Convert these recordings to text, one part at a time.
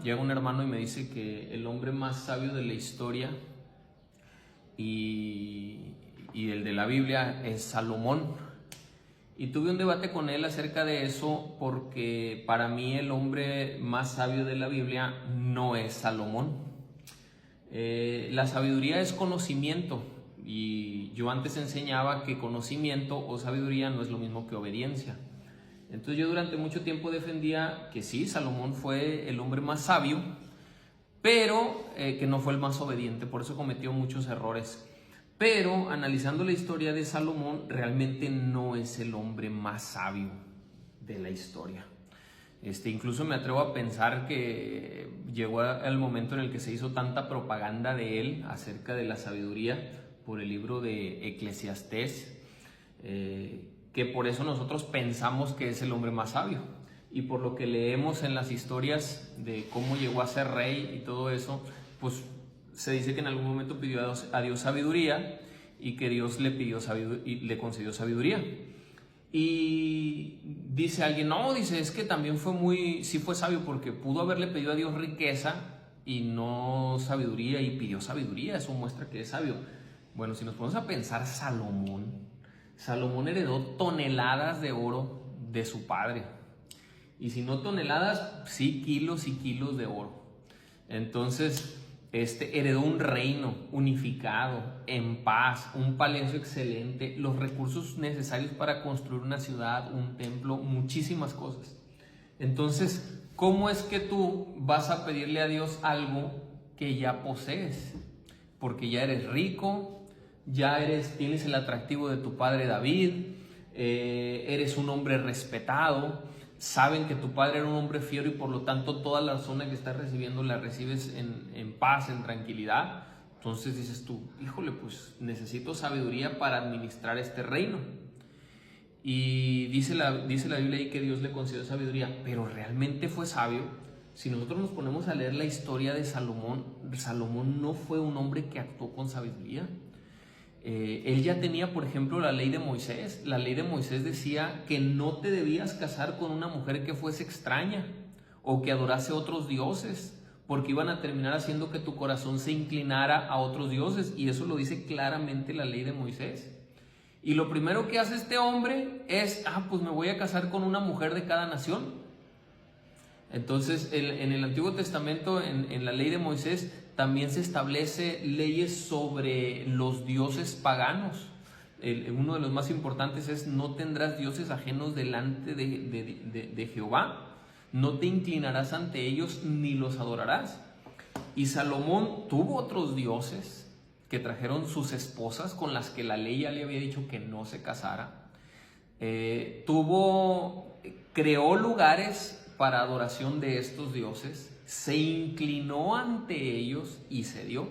llega un hermano y me dice que el hombre más sabio de la historia y el de la Biblia es Salomón. Y tuve un debate con él acerca de eso porque para mí el hombre más sabio de la Biblia no es Salomón. La sabiduría es conocimiento y yo antes enseñaba que conocimiento o sabiduría no es lo mismo que obediencia. Entonces yo durante mucho tiempo defendía que sí, Salomón fue el hombre más sabio, pero que no fue el más obediente, por eso cometió muchos errores. Pero analizando la historia de Salomón, realmente no es el hombre más sabio de la historia. Incluso me atrevo a pensar que llegó el momento en el que se hizo tanta propaganda de él acerca de la sabiduría por el libro de Eclesiastés, que por eso nosotros pensamos que es el hombre más sabio. Y por lo que leemos en las historias de cómo llegó a ser rey y todo eso, pues se dice que en algún momento pidió a Dios sabiduría y que Dios le concedió sabiduría. Y dice alguien, no, dice, es que también sí fue sabio porque pudo haberle pedido a Dios riqueza y no sabiduría y pidió sabiduría, eso muestra que es sabio. Bueno, si nos ponemos a pensar, Salomón heredó toneladas de oro de su padre. Y si no toneladas, sí kilos y kilos de oro. Entonces, heredó un reino unificado, en paz, un palacio excelente, los recursos necesarios para construir una ciudad, un templo, muchísimas cosas. Entonces, ¿cómo es que tú vas a pedirle a Dios algo que ya posees? Porque ya eres rico, tienes el atractivo de tu padre David, eres un hombre respetado. Saben que tu padre era un hombre fiero y por lo tanto toda la zona que estás recibiendo la recibes en paz, en tranquilidad. Entonces dices tú, híjole, pues necesito sabiduría para administrar este reino. Y dice la Biblia ahí que Dios le concedió sabiduría, pero ¿realmente fue sabio? Si nosotros nos ponemos a leer la historia de Salomón, Salomón no fue un hombre que actuó con sabiduría. Él ya tenía, por ejemplo, la ley de Moisés. La ley de Moisés decía que no te debías casar con una mujer que fuese extraña o que adorase otros dioses, porque iban a terminar haciendo que tu corazón se inclinara a otros dioses, y eso lo dice claramente la ley de Moisés. Y lo primero que hace este hombre es, pues me voy a casar con una mujer de cada nación. Entonces, en el Antiguo Testamento, en la ley de Moisés, también se establece leyes sobre los dioses paganos. Uno de los más importantes es: no tendrás dioses ajenos delante de Jehová, no te inclinarás ante ellos ni los adorarás. Y Salomón tuvo otros dioses que trajeron sus esposas, con las que la ley ya le había dicho que no se casara. Creó lugares para adoración de estos dioses, se inclinó ante ellos y cedió.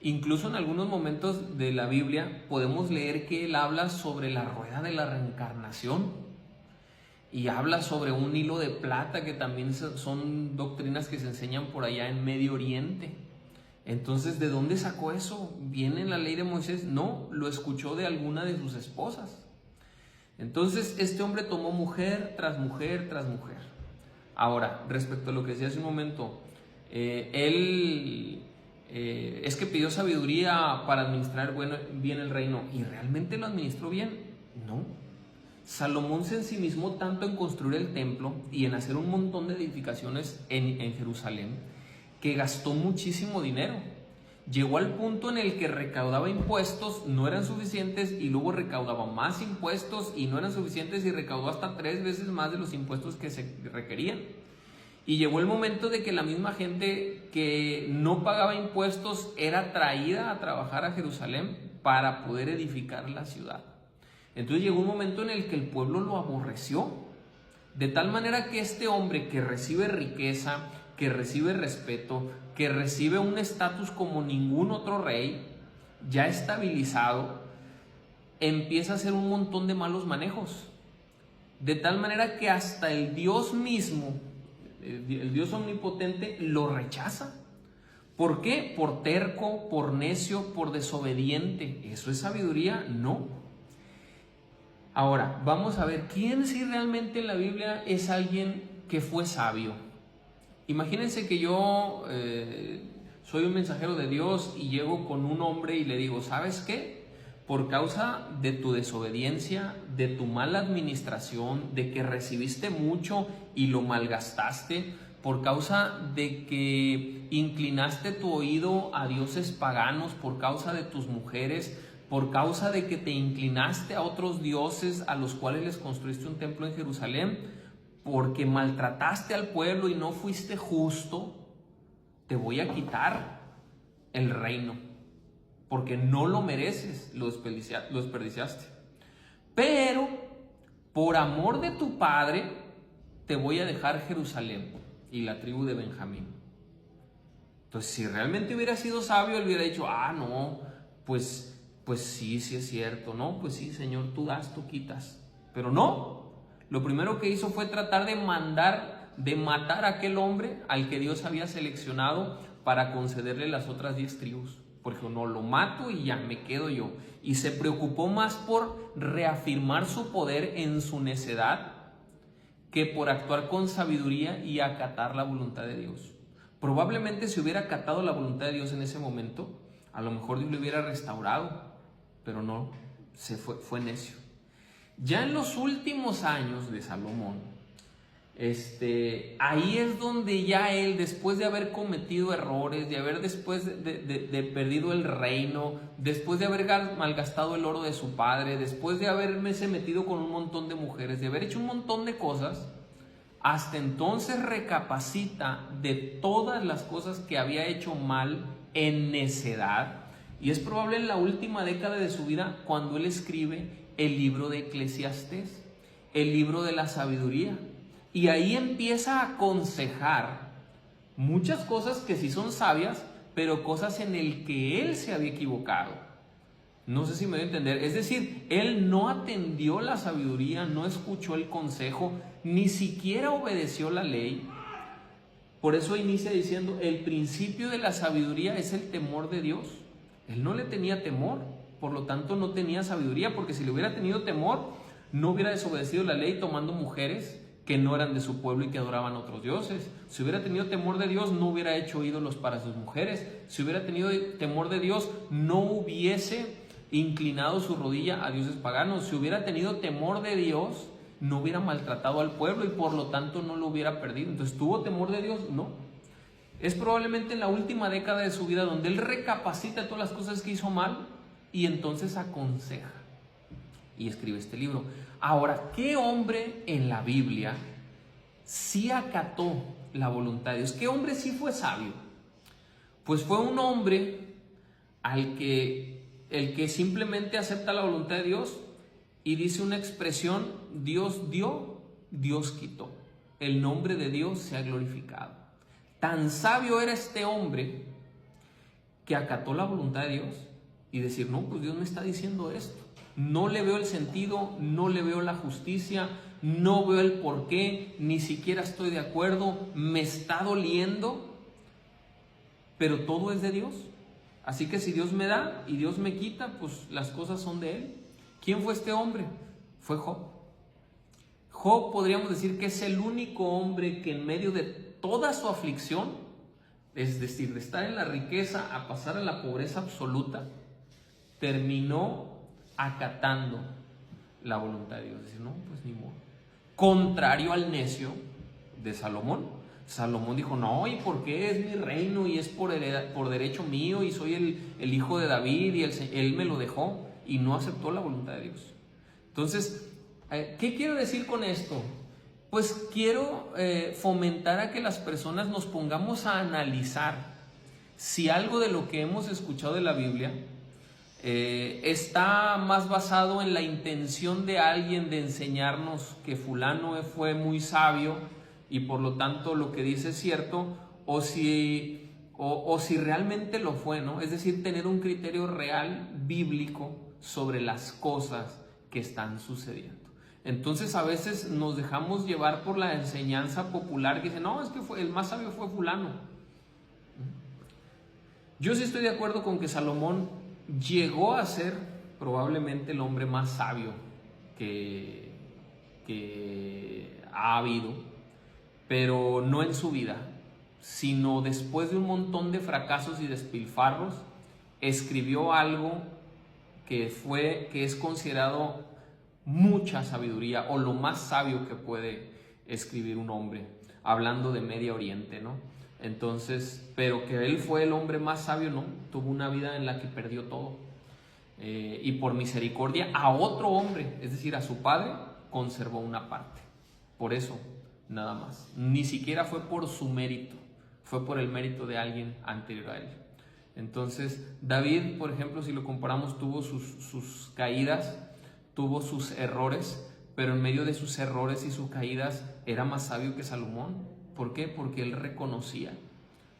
Incluso en algunos momentos de la Biblia podemos leer que él habla sobre la rueda de la reencarnación y habla sobre un hilo de plata, que también son doctrinas que se enseñan por allá en Medio Oriente. Entonces, ¿de dónde sacó eso? ¿Viene en la ley de Moisés? No, lo escuchó de alguna de sus esposas. Entonces, este hombre tomó mujer tras mujer tras mujer. Ahora, respecto a lo que decía hace un momento, él es que pidió sabiduría para administrar bien el reino, ¿y realmente lo administró bien? No. Salomón se ensimismó tanto en construir el templo y en hacer un montón de edificaciones en Jerusalén, que gastó muchísimo dinero. Llegó al punto en el que recaudaba impuestos, no eran suficientes, y luego recaudaba más impuestos y no eran suficientes, y recaudó hasta 3 veces más de los impuestos que se requerían. Y llegó el momento de que la misma gente que no pagaba impuestos era traída a trabajar a Jerusalén para poder edificar la ciudad. Entonces llegó un momento en el que el pueblo lo aborreció, de tal manera que este hombre, que recibe riqueza, que recibe respeto, que recibe un estatus como ningún otro rey, ya estabilizado, empieza a hacer un montón de malos manejos, de tal manera que hasta el Dios mismo, el Dios omnipotente, lo rechaza. ¿Por qué? Por terco, por necio, por desobediente. ¿Eso es sabiduría? No. Ahora, vamos a ver quién sí realmente en la Biblia es alguien que fue sabio. Imagínense que yo soy un mensajero de Dios y llego con un hombre y le digo, ¿sabes qué? Por causa de tu desobediencia, de tu mala administración, de que recibiste mucho y lo malgastaste, por causa de que inclinaste tu oído a dioses paganos, por causa de tus mujeres, por causa de que te inclinaste a otros dioses a los cuales les construiste un templo en Jerusalén, porque maltrataste al pueblo y no fuiste justo, te voy a quitar el reino, porque no lo mereces, lo desperdiciaste. Pero por amor de tu padre, te voy a dejar Jerusalén y la tribu de Benjamín. Entonces, si realmente hubiera sido sabio, él hubiera dicho, no, pues sí es cierto, no, pues sí, Señor, tú das, tú quitas. Pero no, lo primero que hizo fue tratar de matar a aquel hombre al que Dios había seleccionado para concederle las otras 10 tribus. Porque no, lo mato y ya, me quedo yo. Y se preocupó más por reafirmar su poder en su necedad que por actuar con sabiduría y acatar la voluntad de Dios. Probablemente si hubiera acatado la voluntad de Dios en ese momento, a lo mejor Dios lo hubiera restaurado, pero no, fue necio. Ya en los últimos años de Salomón, ahí es donde ya él, después de haber cometido errores, de haber después de perdido el reino, después de haber malgastado el oro de su padre, después de haberme metido con un montón de mujeres, de haber hecho un montón de cosas, hasta entonces recapacita de todas las cosas que había hecho mal en necedad, y es probable en la última década de su vida cuando él escribe el libro de Eclesiastés, el libro de la sabiduría. Y ahí empieza a aconsejar muchas cosas que sí son sabias, pero cosas en el que él se había equivocado. No sé si me voy a entender. Es decir, él no atendió la sabiduría, no escuchó el consejo, ni siquiera obedeció la ley. Por eso inicia diciendo, el principio de la sabiduría es el temor de Dios. Él no le tenía temor, por lo tanto no tenía sabiduría, porque si le hubiera tenido temor, no hubiera desobedecido la ley tomando mujeres que no eran de su pueblo y que adoraban a otros dioses. Si hubiera tenido temor de Dios, no hubiera hecho ídolos para sus mujeres. Si hubiera tenido temor de Dios, no hubiese inclinado su rodilla a dioses paganos. Si hubiera tenido temor de Dios, no hubiera maltratado al pueblo y por lo tanto no lo hubiera perdido. Entonces, ¿tuvo temor de Dios? No. Es probablemente en la última década de su vida donde él recapacita todas las cosas que hizo mal y entonces aconseja y escribe este libro. Ahora, ¿qué hombre en la Biblia sí acató la voluntad de Dios? ¿Qué hombre sí fue sabio? Pues fue un hombre el que simplemente acepta la voluntad de Dios y dice una expresión: Dios dio, Dios quitó. El nombre de Dios sea glorificado. Tan sabio era este hombre que acató la voluntad de Dios y decir, no, pues Dios me está diciendo esto. No le veo el sentido, no le veo la justicia, no veo el porqué, ni siquiera estoy de acuerdo, me está doliendo, pero todo es de Dios. Así que si Dios me da y Dios me quita, pues las cosas son de Él. ¿Quién fue este hombre? Fue Job. Job podríamos decir que es el único hombre que en medio de toda su aflicción, es decir, de estar en la riqueza a pasar a la pobreza absoluta, terminó acatando la voluntad de Dios. Decir, no, pues ni modo. Contrario al necio de Salomón. Salomón dijo, no, ¿y por qué es mi reino y es por derecho mío y soy el hijo de David y él me lo dejó? Y no aceptó la voluntad de Dios. Entonces, ¿qué quiero decir con esto? Pues quiero fomentar a que las personas nos pongamos a analizar si algo de lo que hemos escuchado de la Biblia está más basado en la intención de alguien de enseñarnos que fulano fue muy sabio y por lo tanto lo que dice es cierto, o si realmente lo fue, ¿no? Es decir, tener un criterio real, bíblico, sobre las cosas que están sucediendo. Entonces a veces nos dejamos llevar por la enseñanza popular que dice, no, es que el más sabio fue fulano. Yo sí estoy de acuerdo con que Salomón llegó a ser probablemente el hombre más sabio que ha habido, pero no en su vida. sino después de un montón de fracasos y despilfarros, escribió algo que es considerado mucha sabiduría, o lo más sabio que puede escribir un hombre, hablando de Medio Oriente, ¿no? Entonces, pero que él fue el hombre más sabio, ¿no? Tuvo una vida en la que perdió todo. Y por misericordia a otro hombre, es decir, a su padre, conservó una parte. Por eso, nada más. Ni siquiera fue por su mérito, fue por el mérito de alguien anterior a él. Entonces, David, por ejemplo, si lo comparamos, tuvo sus caídas, tuvo sus errores, pero en medio de sus errores y sus caídas era más sabio que Salomón. ¿Por qué? Porque él reconocía,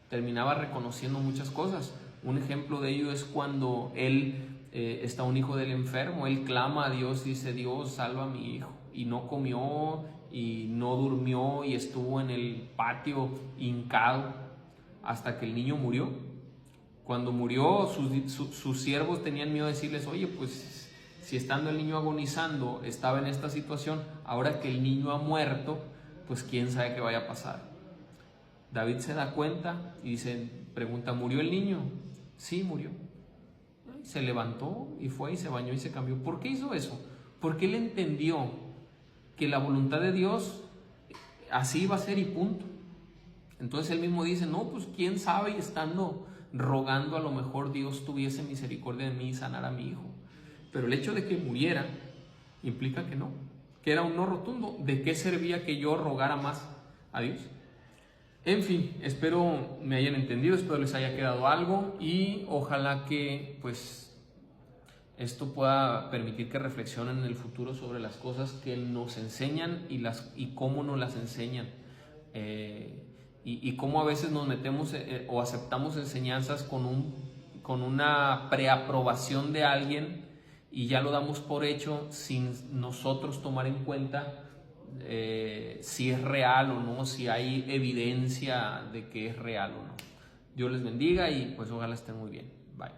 terminaba reconociendo muchas cosas. Un ejemplo de ello es cuando él está un hijo del enfermo, él clama a Dios y dice: Dios, salva a mi hijo. Y no comió y no durmió y estuvo en el patio hincado hasta que el niño murió. Cuando murió, sus siervos tenían miedo de decirles: oye, pues si estando el niño agonizando estaba en esta situación, ahora que el niño ha muerto, pues quién sabe qué vaya a pasar. David se da cuenta y pregunta: ¿murió el niño? Sí, murió. Se levantó y fue y se bañó y se cambió. ¿Por qué hizo eso? Porque él entendió que la voluntad de Dios así iba a ser y punto. Entonces él mismo dice: no, pues quién sabe, y estando rogando, a lo mejor Dios tuviese misericordia de mí y sanara a mi hijo. Pero el hecho de que muriera implica que no, que era un no rotundo. ¿De qué servía que yo rogara más a Dios? En fin, espero me hayan entendido, espero les haya quedado algo, y ojalá que pues esto pueda permitir que reflexionen en el futuro sobre las cosas que nos enseñan y cómo nos las enseñan, y cómo a veces nos metemos o aceptamos enseñanzas con una preaprobación de alguien y ya lo damos por hecho sin nosotros tomar en cuenta si es real o no, si hay evidencia de que es real o no. Dios les bendiga y pues ojalá estén muy bien. Bye.